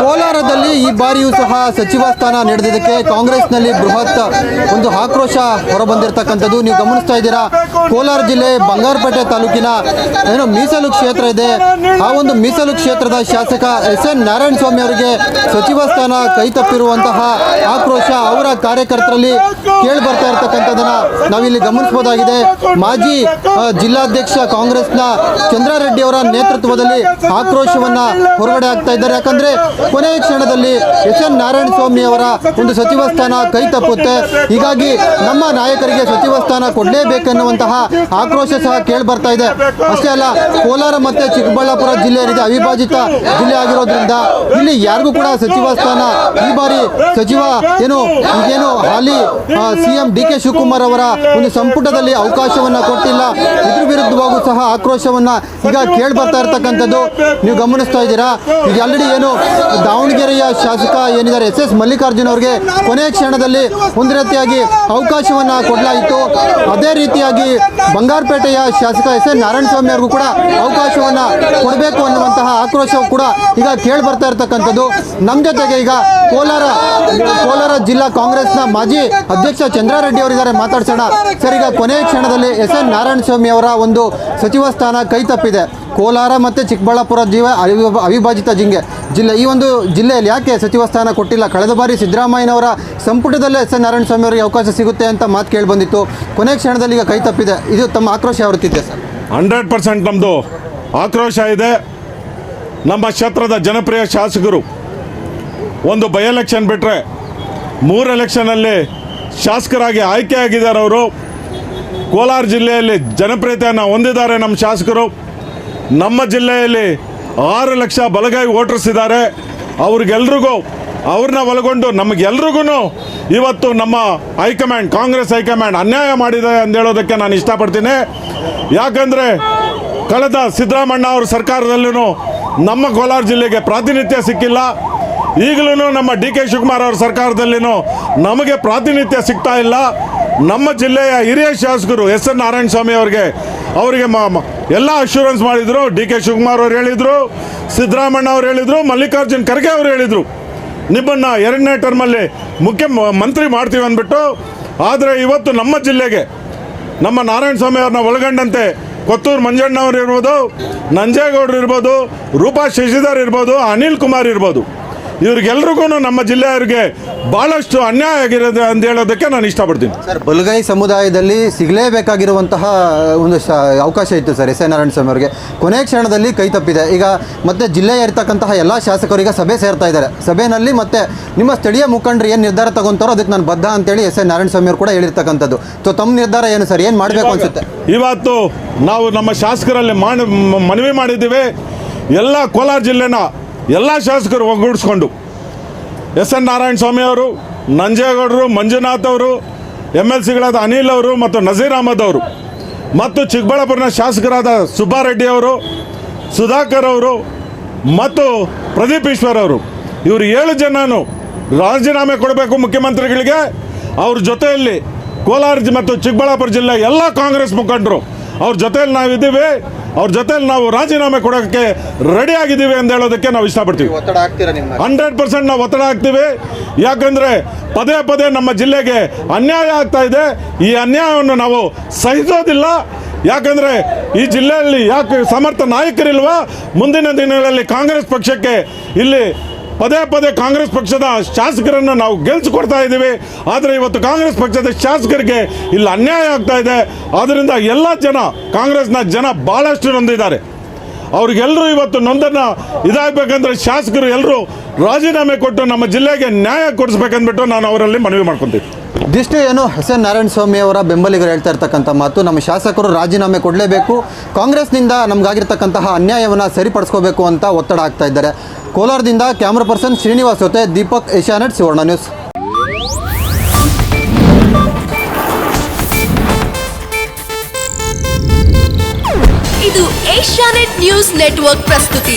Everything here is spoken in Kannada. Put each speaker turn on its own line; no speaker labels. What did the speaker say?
ಕೋಲಾರದಲ್ಲಿ ಈ ಬಾರಿಯೂ ಸಹ ಸಚಿವ ಸ್ಥಾನ ನೀಡಿದ್ದಕ್ಕೆ ಕಾಂಗ್ರೆಸ್ನಲ್ಲಿ ಬೃಹತ್ ಒಂದು ಆಕ್ರೋಶ ಹೊರಬಂದಿರತಕ್ಕಂಥದ್ದು ನೀವು ಗಮನಿಸ್ತಾ ಇದ್ದೀರಾ. ಕೋಲಾರ ಜಿಲ್ಲೆ ಬಂಗಾರಪೇಟೆ ತಾಲೂಕಿನ ಏನು ಮೀಸಲು ಕ್ಷೇತ್ರ ಇದೆ, ಆ ಒಂದು ಮೀಸಲು ಕ್ಷೇತ್ರದ ಶಾಸಕ ಎಸ್.ಎನ್. ನಾರಾಯಣಸ್ವಾಮಿ ಅವರಿಗೆ ಸಚಿವ ಸ್ಥಾನ ಕೈತಪ್ಪಿರುವಂತಹ ಆಕ್ರೋಶ ಅವರ ಕಾರ್ಯಕರ್ತರಲ್ಲಿ ಕೇಳಿ ಬರ್ತಾ ಇರತಕ್ಕಂಥದ್ದನ್ನ ನಾವಿಲ್ಲಿ ಗಮನಿಸಬಹುದಾಗಿದೆ. ಮಾಜಿ ಜಿಲ್ಲಾಧ್ಯಕ್ಷ ಕಾಂಗ್ರೆಸ್ನ ಚಂದ್ರಾರೆಡ್ಡಿ ಅವರ ನೇತೃತ್ವದಲ್ಲಿ ಆಕ್ರೋಶವನ್ನ ಹೊರಗಡೆ ಆಗ್ತಾ ಇದ್ದಾರೆ. ಯಾಕಂದ್ರೆ ಕೊನೆಯ ಕ್ಷಣದಲ್ಲಿ ಎಸ್.ಎನ್. ನಾರಾಯಣಸ್ವಾಮಿ ಅವರ ಒಂದು ಸಚಿವ ಸ್ಥಾನ ಕೈ ತಪ್ಪುತ್ತೆ, ಹೀಗಾಗಿ ನಮ್ಮ ನಾಯಕರಿಗೆ ಸಚಿವ ಸ್ಥಾನ ಕೊಡಲೇಬೇಕೆನ್ನುವಂತಹ ಆಕ್ರೋಶ ಸಹ ಕೇಳಿ ಬರ್ತಾ ಇದೆ. ಅಷ್ಟೇ ಅಲ್ಲ, ಕೋಲಾರ ಮತ್ತೆ ಚಿಕ್ಕಬಳ್ಳಾಪುರ ಜಿಲ್ಲೆ ಏನಿದೆ ಅವಿಭಾಜಿತ ಜಿಲ್ಲೆ ಆಗಿರೋದ್ರಿಂದ ಇಲ್ಲಿ ಯಾರಿಗೂ ಕೂಡ ಸಚಿವ ಸ್ಥಾನ ಈ ಬಾರಿ ಸಚಿವ ಈಗೇನು ಹಾಲಿ ಸಿಎಂ ಡಿ.ಕೆ. ಶಿವಕುಮಾರ್ ಅವರ ಒಂದು ಸಂಪುಟದಲ್ಲಿ ಅವಕಾಶವನ್ನ ಕೊಟ್ಟಿಲ್ಲ. ಇದ್ರ ವಿರುದ್ಧವಾಗೂ ಸಹ ಆಕ್ರೋಶವನ್ನ ಈಗ ಕೇಳಿ ಬರ್ತಾ ಇರತಕ್ಕಂಥದ್ದು ನೀವು ಗಮನಿಸ್ತಾ ಇದ್ದೀರಾ. ಈಗ ಆಲ್ರೆಡಿ ದಾವಣಗೆರೆಯ ಶಾಸಕ ಏನಿದ್ದಾರೆ ಎಸ್.ಎಸ್. ಮಲ್ಲಿಕಾರ್ಜುನ್ ಅವರಿಗೆ ಕೊನೆಯ ಕ್ಷಣದಲ್ಲಿ ಒಂದು ರೀತಿಯಾಗಿ ಅವಕಾಶವನ್ನ ಕೊಡಲಾಯಿತು. ಅದೇ ರೀತಿಯಾಗಿ ಬಂಗಾರಪೇಟೆಯ ಶಾಸಕ ಎಸ್.ಎನ್. ನಾರಾಯಣಸ್ವಾಮಿ ಅವ್ರಿಗೂ ಕೂಡ ಅವಕಾಶವನ್ನ ಕೊಡಬೇಕು ಅನ್ನುವಂತಹ ಆಕ್ರೋಶ ಕೂಡ ಈಗ ಕೇಳಿ ಬರ್ತಾ ಇರತಕ್ಕಂಥದ್ದು. ನಮ್ಮ ಜೊತೆಗೆ ಈಗ ಕೋಲಾರ ಜಿಲ್ಲಾ ಕಾಂಗ್ರೆಸ್ನ ಮಾಜಿ ಅಧ್ಯಕ್ಷ ಚಂದ್ರಾರೆಡ್ಡಿ ಅವರಿದ್ದಾರೆ, ಮಾತಾಡ್ಸೋಣ. ಸರ್, ಈಗ ಕೊನೆಯ ಕ್ಷಣದಲ್ಲಿ ಎಸ್.ಎನ್. ನಾರಾಯಣಸ್ವಾಮಿ ಅವರ ಒಂದು ಸಚಿವ ಸ್ಥಾನ ಕೈ ತಪ್ಪಿದೆ. ಕೋಲಾರ ಮತ್ತು ಚಿಕ್ಕಬಳ್ಳಾಪುರ ಅವಿಭಾಜಿತ ಜಿಲ್ಲೆ, ಈ ಒಂದು ಜಿಲ್ಲೆಯಲ್ಲಿ ಯಾಕೆ ಸಚಿವ ಸ್ಥಾನ ಕೊಟ್ಟಿಲ್ಲ? ಕಳೆದ ಬಾರಿ ಸಿದ್ದರಾಮಯ್ಯನವರ ಸಂಪುಟದಲ್ಲೇ ಎಸ್.ಎನ್. ನಾರಾಯಣಸ್ವಾಮಿ ಅವರಿಗೆ ಅವಕಾಶ ಸಿಗುತ್ತೆ ಅಂತ ಮಾತು ಕೇಳಿ ಬಂದಿತ್ತು. ಕೊನೆಯ ಕ್ಷಣದಲ್ಲಿ ಈಗ ಕೈ ತಪ್ಪಿದೆ. ಇದು ತಮ್ಮ ಆಕ್ರೋಶ ಯಾವ ರೀತಿ ಇದೆ ಸರ್?
100% ನಮ್ಮದು ಆಕ್ರೋಶ ಇದೆ. ನಮ್ಮ ಕ್ಷೇತ್ರದ ಜನಪ್ರಿಯ ಶಾಸಕರು ಒಂದು ಬೈ ಎಲೆಕ್ಷನ್ ಬಿಟ್ಟರೆ 3 ಎಲೆಕ್ಷನಲ್ಲಿ ಶಾಸಕರಾಗಿ ಆಯ್ಕೆಯಾಗಿದ್ದಾರೆ. ಅವರು ಕೋಲಾರ ಜಿಲ್ಲೆಯಲ್ಲಿ ಜನಪ್ರಿಯತೆಯನ್ನು ಹೊಂದಿದ್ದಾರೆ. ನಮ್ಮ ಶಾಸಕರು ನಮ್ಮ ಜಿಲ್ಲೆಯಲ್ಲಿ 6 ಲಕ್ಷ ಬಲಗೈ ವೋಟರ್ಸ್ ಇದ್ದಾರೆ. ಅವ್ರನ್ನ ಒಳಗೊಂಡು ನಮಗೆಲ್ರಿಗೂ ಇವತ್ತು ನಮ್ಮ ಹೈಕಮಾಂಡ್, ಕಾಂಗ್ರೆಸ್ ಹೈಕಮಾಂಡ್ ಅನ್ಯಾಯ ಮಾಡಿದೆ ಅಂತ ಹೇಳೋದಕ್ಕೆ ನಾನು ಇಷ್ಟಪಡ್ತೀನಿ. ಯಾಕಂದರೆ ಕಳೆದ ಸಿದ್ದರಾಮಣ್ಣ ಅವ್ರ ಸರ್ಕಾರದಲ್ಲೂ ನಮ್ಮ ಕೋಲಾರ ಜಿಲ್ಲೆಗೆ ಪ್ರಾತಿನಿಧ್ಯ ಸಿಕ್ಕಿಲ್ಲ. ಈಗಲೂ ನಮ್ಮ ಡಿ.ಕೆ. ಶಿವಕುಮಾರ್ ಅವ್ರ ಸರ್ಕಾರದಲ್ಲಿನೂ ನಮಗೆ ಪ್ರಾತಿನಿಧ್ಯ ಸಿಗ್ತಾ ಇಲ್ಲ. ನಮ್ಮ ಜಿಲ್ಲೆಯ ಹಿರಿಯ ಶಾಸಕರು ಎಸ್.ಎನ್. ನಾರಾಯಣಸ್ವಾಮಿ ಅವರಿಗೆ ಎಲ್ಲ ಅಶ್ಯೂರೆನ್ಸ್ ಮಾಡಿದರು. ಡಿ.ಕೆ. ಶಿವಕುಮಾರ್ ಅವರು ಹೇಳಿದರು, ಸಿದ್ದರಾಮಣ್ಣ ಅವರು ಹೇಳಿದರು, ಮಲ್ಲಿಕಾರ್ಜುನ್ ಖರ್ಗೆ ಅವರು ಹೇಳಿದರು, ನಿಮ್ಮನ್ನು 2ನೇ ಟರ್ಮಲ್ಲಿ ಮುಖ್ಯಮಂತ್ರಿ ಮಾಡ್ತೀವಿ ಅಂದ್ಬಿಟ್ಟು. ಆದರೆ ಇವತ್ತು ನಮ್ಮ ಜಿಲ್ಲೆಗೆ ನಮ್ಮ ನಾರಾಯಣಸ್ವಾಮಿ ಅವ್ರನ್ನ ಒಳಗೊಂಡಂತೆ ಕೊತ್ತೂರು ಮಂಜಣ್ಣವ್ರು ಇರ್ಬೋದು, ನಂಜೇಗೌಡರು ಇರ್ಬೋದು, ರೂಪಾ ಶಶಿಧರ್ ಇರ್ಬೋದು, ಅನಿಲ್ ಕುಮಾರ್ ಇರ್ಬೋದು, ಇವ್ರಿಗೆಲ್ರಿಗೂ ನಮ್ಮ ಜಿಲ್ಲೆಯವರಿಗೆ ಭಾಳಷ್ಟು ಅನ್ಯಾಯ ಆಗಿರೋದು ಅಂತ ಹೇಳೋದಕ್ಕೆ ನಾನು ಇಷ್ಟಪಡ್ತೀನಿ.
ಸರ್, ಬಲಗೈ ಸಮುದಾಯದಲ್ಲಿ ಸಿಗಲೇಬೇಕಾಗಿರುವಂತಹ ಒಂದು ಅವಕಾಶ ಇತ್ತು ಸರ್ ಎಸ್.ಎನ್. ನಾರಾಯಣಸ್ವಾಮಿ ಅವರಿಗೆ. ಕೊನೆಯ ಕ್ಷಣದಲ್ಲಿ ಕೈ ತಪ್ಪಿದೆ. ಈಗ ಮತ್ತೆ ಜಿಲ್ಲೆಯ ಇರ್ತಕ್ಕಂತಹ ಎಲ್ಲ ಶಾಸಕರಿಗೆ ಸಭೆ ಸೇರ್ತಾ ಇದ್ದಾರೆ. ಸಭೆಯಲ್ಲಿ ಮತ್ತೆ ನಿಮ್ಮ ಸ್ಥಳೀಯ ಮುಖಂಡರು ಏನು ನಿರ್ಧಾರ ತಗೊಂತಾರೋ ಅದಕ್ಕೆ ನಾನು ಬದ್ಧ ಅಂತೇಳಿ ಎಸ್.ಎನ್. ನಾರಾಯಣಸ್ವಾಮಿ ಅವರು ಕೂಡ ಹೇಳಿರ್ತಕ್ಕಂಥದ್ದು. ತಮ್ಮ ನಿರ್ಧಾರ ಏನು ಸರ್? ಏನು ಮಾಡಬೇಕು ಅನ್ಸುತ್ತೆ?
ಇವತ್ತು ನಾವು ನಮ್ಮ ಶಾಸಕರಲ್ಲಿ ಮನವಿ ಮಾಡಿದ್ದೀವಿ. ಎಲ್ಲ ಕೋಲಾರ ಜಿಲ್ಲೆನ ಎಲ್ಲ ಶಾಸಕರು ಒಗ್ಗೂಡಿಸ್ಕೊಂಡು ಎಸ್.ಎನ್. ನಾರಾಯಣಸ್ವಾಮಿ ಅವರು, ನಂಜೇಗೌಡರು, ಮಂಜುನಾಥ್ ಅವರು, MLCಗಳಾದ ಅನಿಲ್ ಅವರು ಮತ್ತು ನಜೀರ್ ಅಹಮದ್ ಅವರು ಮತ್ತು ಚಿಕ್ಕಬಳ್ಳಾಪುರನ ಶಾಸಕರಾದ ಸುಬ್ಬಾರೆಡ್ಡಿ ಅವರು, ಸುಧಾಕರ್ ಅವರು ಮತ್ತು ಪ್ರದೀಪ್ ಈಶ್ವರ್ ಅವರು, ಇವರು 7 ಜನನು ರಾಜೀನಾಮೆ ಕೊಡಬೇಕು ಮುಖ್ಯಮಂತ್ರಿಗಳಿಗೆ. ಅವ್ರ ಜೊತೆಯಲ್ಲಿ ಕೋಲಾರ ಮತ್ತು ಚಿಕ್ಕಬಳ್ಳಾಪುರ ಜಿಲ್ಲೆ ಎಲ್ಲ ಕಾಂಗ್ರೆಸ್ ಮುಖಂಡರು ಅವ್ರ ಜೊತೆಯಲ್ಲಿ ನಾವಿದ್ದೀವಿ. ಅವ್ರ ಜೊತೆಯಲ್ಲಿ ನಾವು ರಾಜೀನಾಮೆ ಕೊಡೋಕ್ಕೆ ರೆಡಿ ಆಗಿದ್ದೀವಿ ಅಂತ ಹೇಳೋದಕ್ಕೆ ನಾವು ಇಷ್ಟಪಡ್ತೀವಿ. 100% ನಾವು ಒತ್ತಡ ಹಾಕ್ತೀವಿ. ಯಾಕಂದರೆ ಪದೇ ನಮ್ಮ ಜಿಲ್ಲೆಗೆ ಅನ್ಯಾಯ ಆಗ್ತಾ ಇದೆ. ಈ ಅನ್ಯಾಯವನ್ನು ನಾವು ಸಹಿಸೋದಿಲ್ಲ. ಯಾಕಂದರೆ ಈ ಜಿಲ್ಲೆಯಲ್ಲಿ ಯಾಕೆ ಸಮರ್ಥ ನಾಯಕರಿಲ್ವಾ? ಮುಂದಿನ ದಿನಗಳಲ್ಲಿ ಕಾಂಗ್ರೆಸ್ ಪಕ್ಷಕ್ಕೆ ಇಲ್ಲಿ ಪದೇ ಕಾಂಗ್ರೆಸ್ ಪಕ್ಷದ ಶಾಸಕರನ್ನು ನಾವು ಗೆಲ್ಲಿಸಿಕೊಡ್ತಾ ಇದ್ದೀವಿ. ಆದರೆ ಇವತ್ತು ಕಾಂಗ್ರೆಸ್ ಪಕ್ಷದ ಶಾಸಕರಿಗೆ ಇಲ್ಲಿ ಅನ್ಯಾಯ ಆಗ್ತಾ ಇದೆ. ಆದ್ದರಿಂದ ಎಲ್ಲ ಕಾಂಗ್ರೆಸ್ನ ಜನ ಭಾಳಷ್ಟು ನೊಂದಿದ್ದಾರೆ. ಅವ್ರಿಗೆಲ್ಲರೂ ಇವತ್ತು ನೊಂದನ್ನು ಇದಾಗಬೇಕಂದ್ರೆ ಶಾಸಕರು ಎಲ್ಲರೂ ರಾಜೀನಾಮೆ ಕೊಟ್ಟು ನಮ್ಮ ಜಿಲ್ಲೆಗೆ ನ್ಯಾಯ ಕೊಡಿಸ್ಬೇಕಂದ್ಬಿಟ್ಟು ನಾನು ಅವರಲ್ಲಿ ಮನವಿ ಮಾಡ್ಕೊತೀನಿ.
ಇದಿಷ್ಟು ಎಸ್.ಎನ್. ನಾರಾಯಣಸ್ವಾಮಿ ಅವರ ಬೆಂಬಲಿಗರು ಹೇಳ್ತಾ ಇರ್ತಕ್ಕಂಥ ಮಾತು. ನಮ್ಮ ಶಾಸಕರು ರಾಜೀನಾಮೆ ಕೊಡಲೇಬೇಕು, ಕಾಂಗ್ರೆಸ್ನಿಂದ ನಮಗಾಗಿರ್ತಕ್ಕಂತಹ ಅನ್ಯಾಯವನ್ನು ಸರಿಪಡಿಸ್ಕೋಬೇಕು ಅಂತ ಒತ್ತಡ ಆಗ್ತಾ ಇದ್ದಾರೆ. ಕೋಲಾರದಿಂದ ಕ್ಯಾಮ್ರಾ ಪರ್ಸನ್ ಶ್ರೀನಿವಾಸ್ ಜೊತೆ ದೀಪಕ್, ಏಷ್ಯಾನೆಟ್ ಸುವರ್ಣ ನ್ಯೂಸ್.
ಇದು ಏಷ್ಯಾನೆಟ್ ನ್ಯೂಸ್ ನೆಟ್ವರ್ಕ್ ಪ್ರಸ್ತುತಿ.